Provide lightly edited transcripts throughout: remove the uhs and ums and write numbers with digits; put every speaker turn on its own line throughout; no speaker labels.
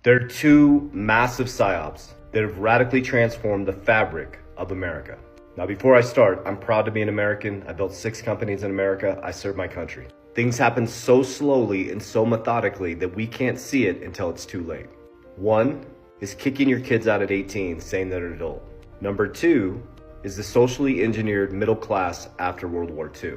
There are two massive psyops that have radically transformed the fabric of America. Now, before I start, I'm proud to be an American. I built 6 companies in America. I serve my country. Things happen so slowly and so methodically that we can't see it until it's too late. One is kicking your kids out at 18, saying they're an adult. Number 2 is the socially engineered middle class after World War II.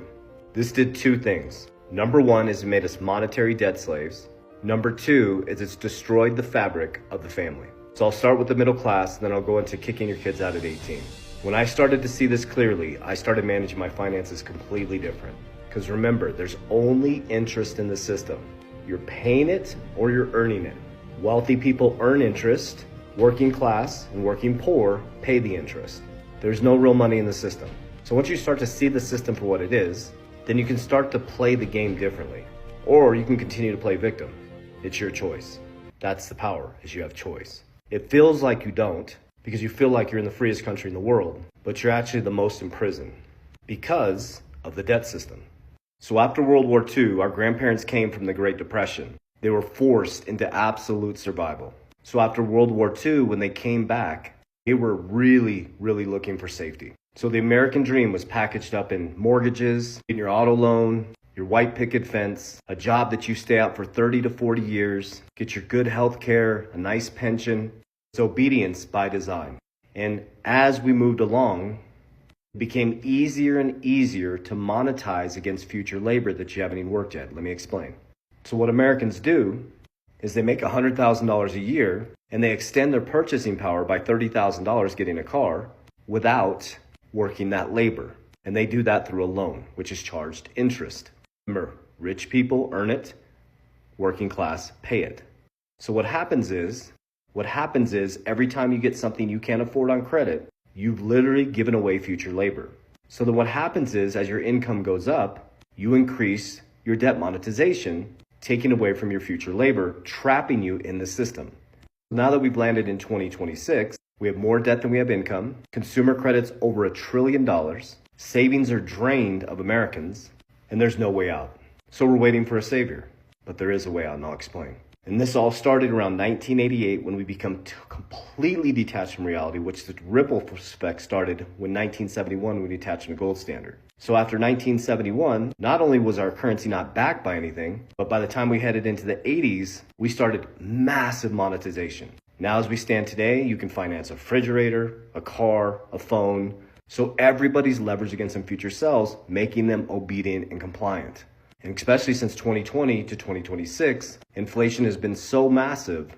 This did 2 things. Number 1 is it made us monetary debt slaves. Number 2 is it's destroyed the fabric of the family. So I'll start with the middle class, then I'll go into kicking your kids out at 18. When I started to see this clearly, I started managing my finances completely different. Because remember, there's only interest in the system. You're paying it or you're earning it. Wealthy people earn interest, working class and working poor pay the interest. There's no real money in the system. So once you start to see the system for what it is, then you can start to play the game differently. Or you can continue to play victim. It's your choice. That's the power, is you have choice. It feels like you don't, because you feel like you're in the freest country in the world, but you're actually the most in prison because of the debt system. So after World War II, our grandparents came from the Great Depression. They were forced into absolute survival. So after World War II, when they came back, they were really looking for safety. So the American dream was packaged up in mortgages, in your auto loan, your white picket fence, a job that you stay out for 30 to 40 years, get your good health care, a nice pension. It's obedience by design. And as we moved along, it became easier and easier to monetize against future labor that you haven't even worked yet. Let me explain. So what Americans do is they make $100,000 a year and they extend their purchasing power by $30,000 getting a car without working that labor. And they do that through a loan, which is charged interest. Remember, rich people earn it, working class pay it. So what happens is every time you get something you can't afford on credit, you've literally given away future labor. So then what happens is as your income goes up, you increase your debt monetization, taking away from your future labor, trapping you in the system. Now that we've landed in 2026, we have more debt than we have income, consumer credit's over $1 trillion, savings are drained of Americans, and there's no way out. So we're waiting for a savior, but there is a way out, and I'll explain. And this all started around 1988 when we become completely detached from reality, which the ripple effect started when 1971 we detached from the gold standard. So after 1971, not only was our currency not backed by anything, but by the time we headed into the 80s, we started massive monetization. Now as we stand today, you can finance a refrigerator, a car, a phone. So everybody's leveraged against some future selves, making them obedient and compliant. And especially since 2020 to 2026, inflation has been so massive